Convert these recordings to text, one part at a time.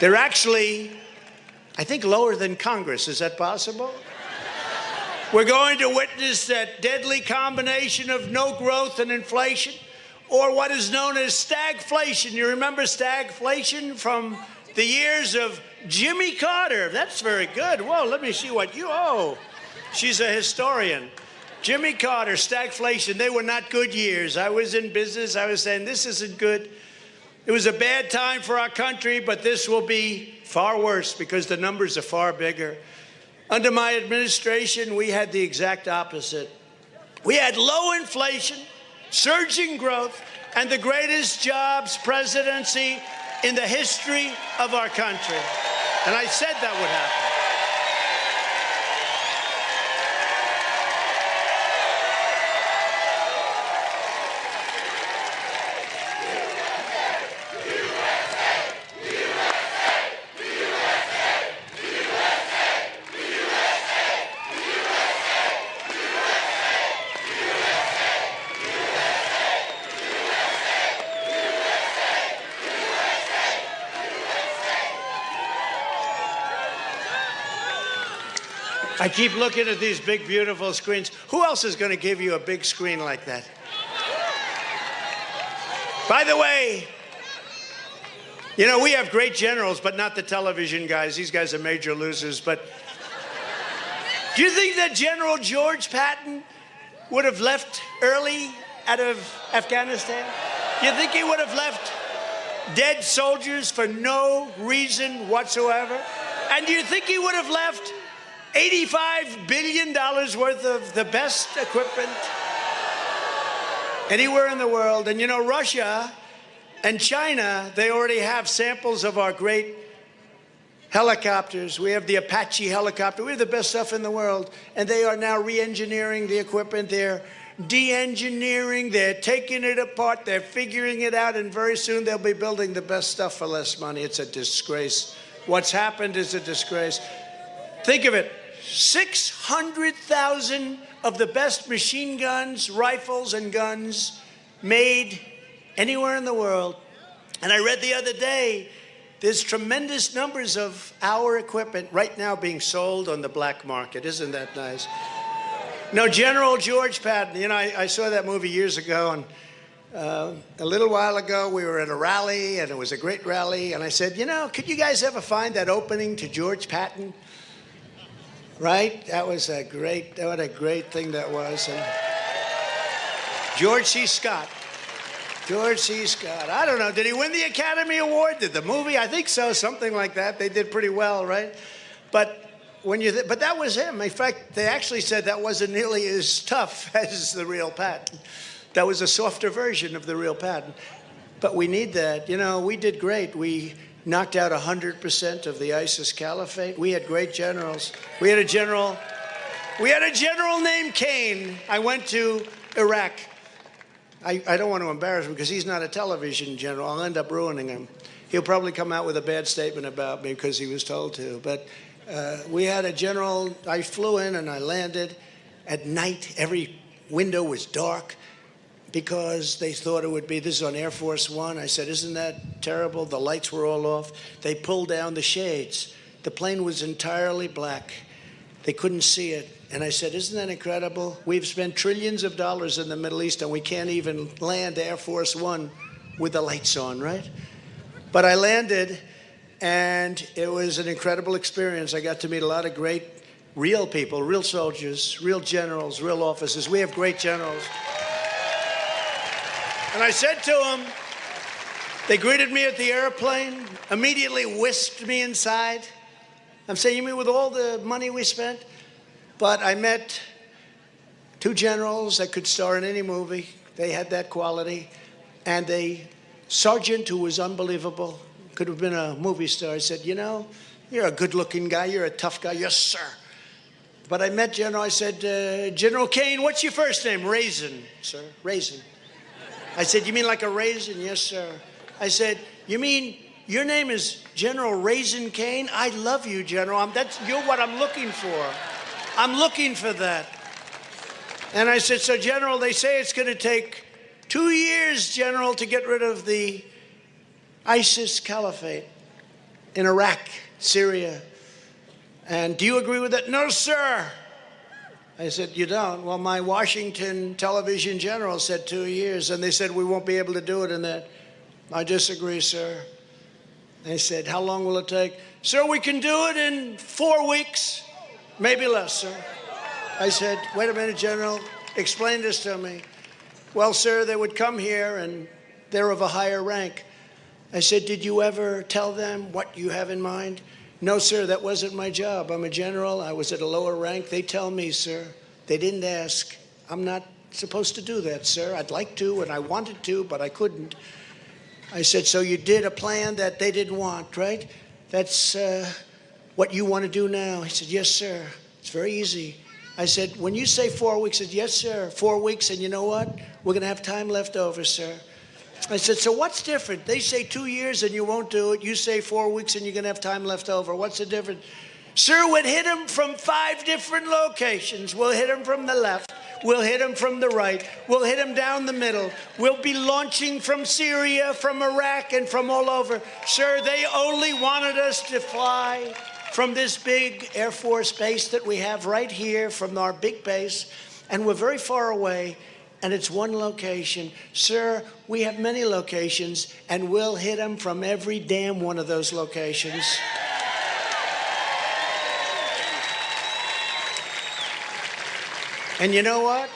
They're actually, I think, lower than Congress. Is that possible? We're going to witness that deadly combination of no growth and inflation, or what is known as stagflation. You remember stagflation from the years of Jimmy Carter? That's very good. Whoa, let me see what you, oh, she's a historian. Jimmy Carter, stagflation, they were not good years. I was in business. I was saying, this isn't good. It was a bad time for our country, but this will be far worse because the numbers are far bigger. Under my administration, we had the exact opposite. We had low inflation, surging growth, and the greatest jobs presidency in the history of our country. And I said that would happen. I keep looking at these big, beautiful screens. Who else is going to give you a big screen like that? By the way, you know, we have great generals, but not the television guys. These guys are major losers. But do you think that General George Patton would have left early out of Afghanistan? Do you think he would have left dead soldiers for no reason whatsoever? And do you think he would have left $85 billion worth of the best equipment anywhere in the world? And you know, Russia and China, they already have samples of our great helicopters. We have the Apache helicopter. We have the best stuff in the world. And they are now re-engineering the equipment. They're de-engineering. They're taking it apart. They're figuring it out. And very soon they'll be building the best stuff for less money. It's a disgrace. What's happened is a disgrace. Think of it. 600,000 of the best machine guns, rifles, and guns made anywhere in the world. And I read the other day, there's tremendous numbers of our equipment right now being sold on the black market. Isn't that nice? No, General George Patton, you know, I saw that movie years ago, and a little while ago we were at a rally, and it was a great rally, and I said, you know, could you guys ever find that opening to George Patton? Right? That was a great, what a great thing that was. And George C. Scott. George C. Scott. I don't know. Did he win the Academy Award? Did the movie? I think so. Something like that. They did pretty well, right? But when you, but that was him. In fact, they actually said that wasn't nearly as tough as the real Patton. That was a softer version of the real Patton. But we need that. You know, we did great. We knocked out 100% of the ISIS caliphate. We had great generals. We had a general named Qing. I went to Iraq. I don't want to embarrass him because he's not a television general. I'll end up ruining him. He'll probably come out with a bad statement about me because he was told to. But we had a general. I flew in and I landed at night. Every window was dark, because they thought it would be, this is on Air Force One. I said, isn't that terrible? The lights were all off. They pulled down the shades. The plane was entirely black. They couldn't see it. And I said, isn't that incredible? We've spent trillions of dollars in the Middle East, and we can't even land Air Force One with the lights on, right? But I landed, and it was an incredible experience. I got to meet a lot of great real people, real soldiers, real generals, real officers. We have great generals. And I said to them, they greeted me at the airplane, immediately whisked me inside. I'm saying, you mean with all the money we spent? But I met two generals that could star in any movie. They had that quality. And a sergeant who was unbelievable, could have been a movie star. I said, you know, you're a good-looking guy. You're a tough guy. Yes, sir. But I met General. I said, General Qing, what's your first name? Raisin, sir. Raisin. I said, you mean like a raisin? Yes, sir. I said, you mean your name is General Raisin Kane? I love you, General. You're what I'm looking for. I'm looking for that. And I said, so, General, they say it's going to take 2 years, General, to get rid of the ISIS caliphate. in Iraq, Syria. And do you agree with that? No, sir. I said, you don't? Well, my Washington television general said 2 years, and they said we won't be able to do it in that. I disagree, sir. They said, how long will it take? Sir, we can do it in 4 weeks, maybe less, sir. I said, wait a minute, General, explain this to me. Well, sir, they would come here, and they're of a higher rank. I said, did you ever tell them what you have in mind? No, sir, that wasn't my job. I'm a general. I was at a lower rank. They tell me, sir. They didn't ask. I'm not supposed to do that, sir. I'd like to, and I wanted to, but I couldn't. I said, so you did a plan that they didn't want, right? That's what you want to do now. He said, yes, sir. It's very easy. I said, when you say 4 weeks, he said, yes, sir, 4 weeks, and you know what? We're going to have time left over, sir. I said, so what's different? They say 2 years and you won't do it. You say 4 weeks and you're going to have time left over. What's the difference? Sir, we'll hit them from 5 different locations. We'll hit them from the left. We'll hit them from the right. We'll hit them down the middle. We'll be launching from Syria, from Iraq, and from all over. Sir, they only wanted us to fly from this big Air Force base that we have right here, from our big base, and we're very far away, and it's one location. Sir, we have many locations, and we'll hit them from every damn one of those locations. And you know what?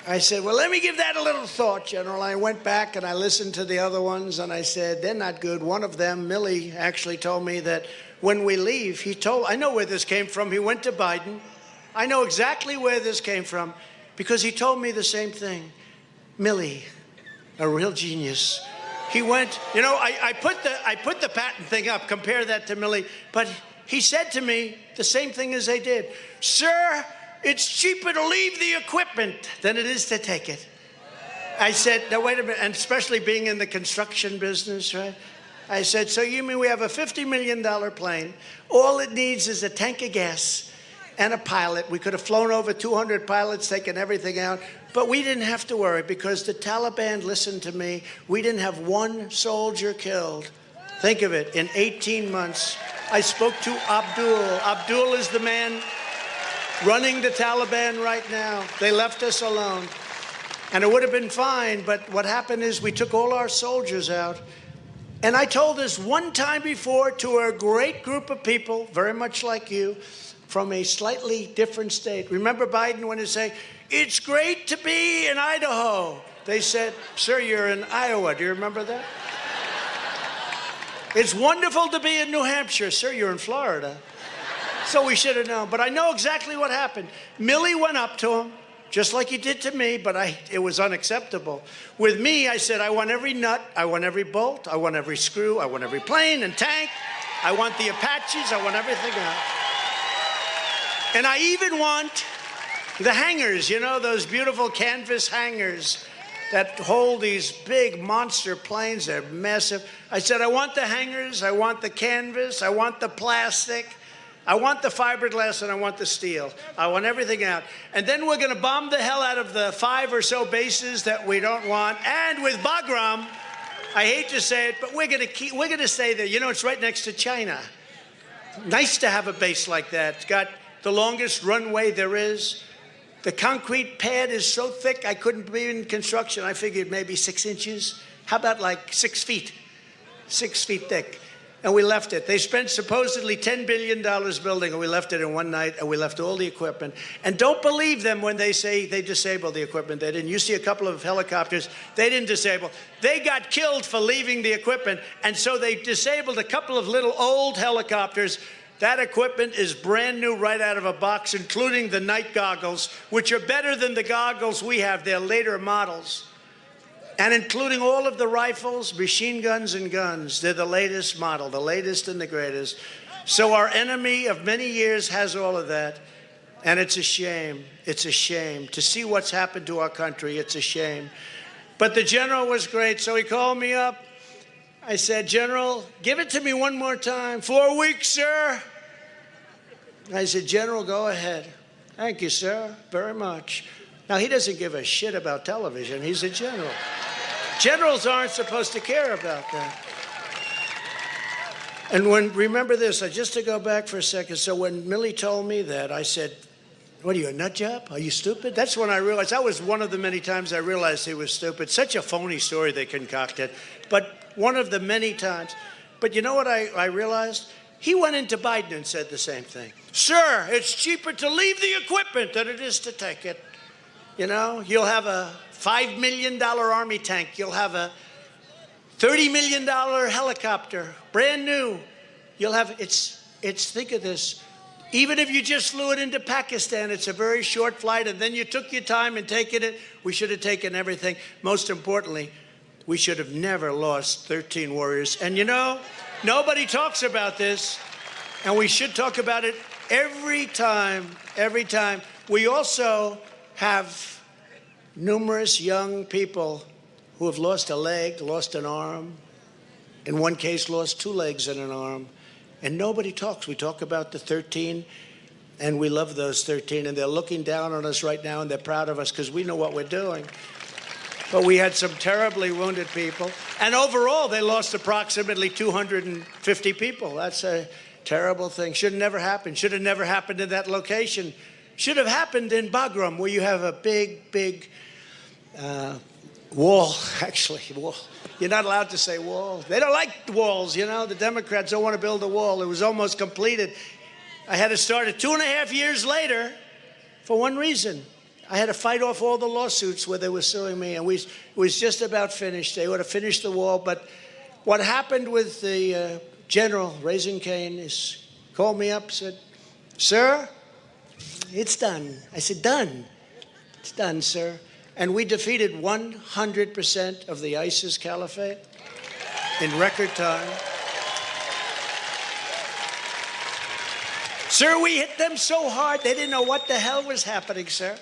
I said, well, let me give that a little thought, General. I went back and I listened to the other ones, and I said, they're not good. One of them, Milley, actually told me that when we leave, I know where this came from. He went to Biden. I know exactly where this came from because he told me the same thing. Milley, a real genius. He went, you know, I put the patent thing up, compare that to Milley, but he said to me the same thing as they did. Sir, it's cheaper to leave the equipment than it is to take it. I said, no, wait a minute, and especially being in the construction business, right? I said, so you mean we have a $50 million plane? All it needs is a tank of gas and a pilot. We could have flown over 200 pilots, taken everything out, but we didn't have to worry because the Taliban listened to me. We didn't have one soldier killed. Think of it, in 18 months. I spoke to Abdul. Abdul is the man running the Taliban right now. They left us alone. And it would have been fine, but what happened is we took all our soldiers out. And I told this one time before to a great group of people, very much like you, from a slightly different state. Remember Biden when he said, it's great to be in Idaho. They said, sir, you're in Iowa. Do you remember that? It's wonderful to be in New Hampshire. Sir, you're in Florida. So we should have known. But I know exactly what happened. Milley went up to him, just like he did to me, but it was unacceptable. With me, I said, I want every nut, I want every bolt, I want every screw, I want every plane and tank, I want the Apaches, I want everything else. And I even want the hangars, you know, those beautiful canvas hangars that hold these big monster planes. They're massive. I said, I want the hangars, I want the canvas, I want the plastic, I want the fiberglass, and I want the steel. I want everything out. And then we're going to bomb the hell out of the 5 or so bases that we don't want. And with Bagram, I hate to say it, but we're going to stay there. You know, it's right next to China. Nice to have a base like that. It's got the longest runway there is. The concrete pad is so thick I couldn't be in construction. I figured maybe 6 inches. How about like 6 feet? 6 feet thick. And we left it. They spent supposedly $10 billion building, and we left it in one night, and we left all the equipment. And don't believe them when they say they disabled the equipment. They didn't. You see a couple of helicopters, they didn't disable. They got killed for leaving the equipment, and so they disabled a couple of little old helicopters. That equipment is brand new right out of a box, including the night goggles, which are better than the goggles we have. They're later models. And including all of the rifles, machine guns, and guns. They're the latest model, the latest and the greatest. So our enemy of many years has all of that. And it's a shame. It's a shame. To see what's happened to our country, it's a shame. But the general was great, so he called me up. I said, General, give it to me one more time. 4 weeks, sir. I said, General, go ahead. Thank you, sir, very much. Now, he doesn't give a shit about television. He's a general. Generals aren't supposed to care about that. And remember this, just to go back for a second. So when Milley told me that, I said, what are you, a nut job? Are you stupid? That's when I realized, that was one of the many times I realized he was stupid. Such a phony story they concocted, but one of the many times. But you know what I realized? He went into Biden and said the same thing. Sir, it's cheaper to leave the equipment than it is to take it. You know, you'll have a $5 million Army tank. You'll have a $30 million helicopter, brand new. You'll have, think of this. Even if you just flew it into Pakistan, it's a very short flight, and then you took your time in taking it. We should have taken everything. Most importantly, we should have never lost 13 warriors. And you know, nobody talks about this, and we should talk about it every time, every time. We also have numerous young people who have lost a leg, lost an arm, in one case lost 2 legs and an arm. And nobody talks. We talk about the 13, and we love those 13, and they're looking down on us right now, and they're proud of us because we know what we're doing. But we had some terribly wounded people, and overall they lost approximately 250 people. That's a terrible thing. Should have never happened. Should have never happened in that location. Should have happened in Bagram, where you have a big wall, actually, wall. You're not allowed to say wall. They don't like walls, you know. The Democrats don't want to build a wall. It was almost completed. I had to start it 2.5 years later for one reason. I had to fight off all the lawsuits where they were suing me, and it was just about finished. They would have finished the wall, but what happened with the general, Raising Cane, is called me up, said, sir, it's done. I said, done? It's done, sir. And we defeated 100% of the ISIS caliphate in record time. Sir, we hit them so hard, they didn't know what the hell was happening, sir.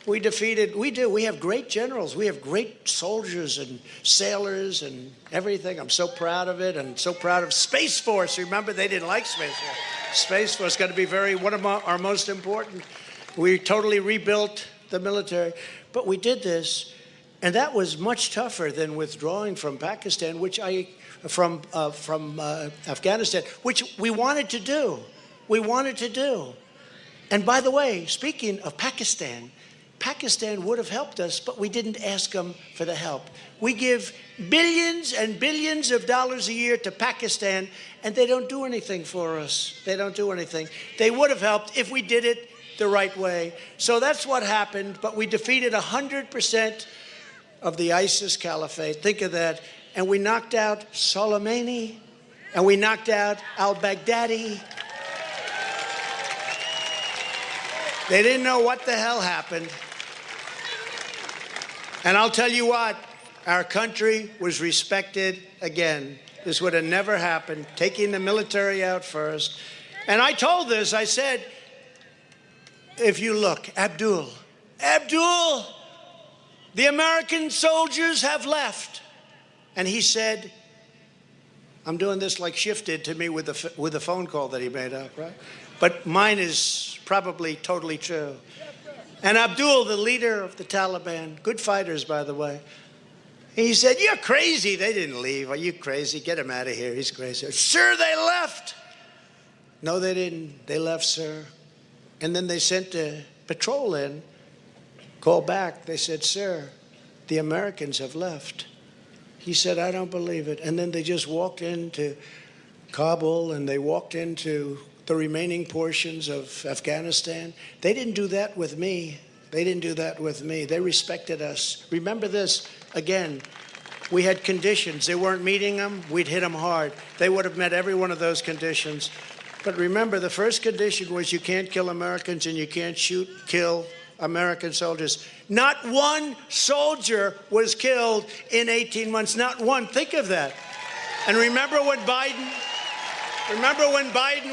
We have great generals. We have great soldiers and sailors and everything. I'm so proud of it, and so proud of Space Force. Remember, they didn't like Space Force. Space Force is going to be one of our most important. We totally rebuilt the military. But we did this, and that was much tougher than withdrawing from Pakistan, from Afghanistan, which we wanted to do. We wanted to do. And by the way, speaking of Pakistan, Pakistan would have helped us, but we didn't ask them for the help. We give billions and billions of dollars a year to Pakistan, and they don't do anything for us. They don't do anything. They would have helped if we did it the right way. So that's what happened, but we defeated 100% of the ISIS caliphate. Think of that. And we knocked out Soleimani, and we knocked out al-Baghdadi. They didn't know what the hell happened. And I'll tell you what, our country was respected again. This would have never happened, taking the military out first. And I told this, I said, if you look, Abdul, the American soldiers have left. And he said, I'm doing this like Schiff did to me with the phone call that he made up, right? But mine is probably totally true. And Abdul, the leader of the Taliban, good fighters, by the way, he said, you're crazy. They didn't leave. Are you crazy? Get him out of here. He's crazy. Sir, they left. No, they didn't. They left, sir. And then they sent a patrol in, called back. They said, sir, the Americans have left. He said, I don't believe it. And then they just walked into Kabul, and they walked into the remaining portions of Afghanistan. They didn't do that with me. They didn't do that with me. They respected us. Remember this, again, we had conditions. They weren't meeting them. We'd hit them hard. They would have met every one of those conditions. But remember, the first condition was you can't kill Americans and you can't kill American soldiers. Not one soldier was killed in 18 months. Not one. Think of that. And remember when Biden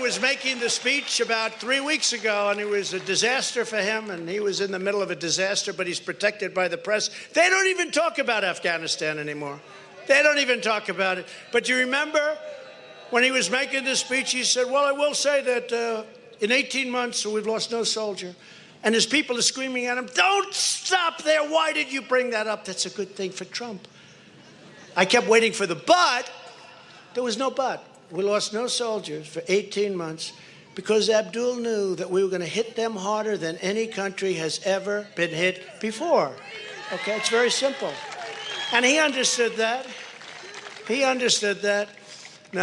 was making the speech about 3 weeks ago, and it was a disaster for him, and he was in the middle of a disaster, but he's protected by the press. They don't even talk about Afghanistan anymore. They don't even talk about it. But you remember when he was making this speech, he said, well, I will say that in 18 months, we've lost no soldier. And his people are screaming at him, don't stop there. Why did you bring that up? That's a good thing for Trump. I kept waiting for the but. There was no but. We lost no soldiers for 18 months because Abdul knew that we were going to hit them harder than any country has ever been hit before. Okay, it's very simple. And he understood that. He understood that.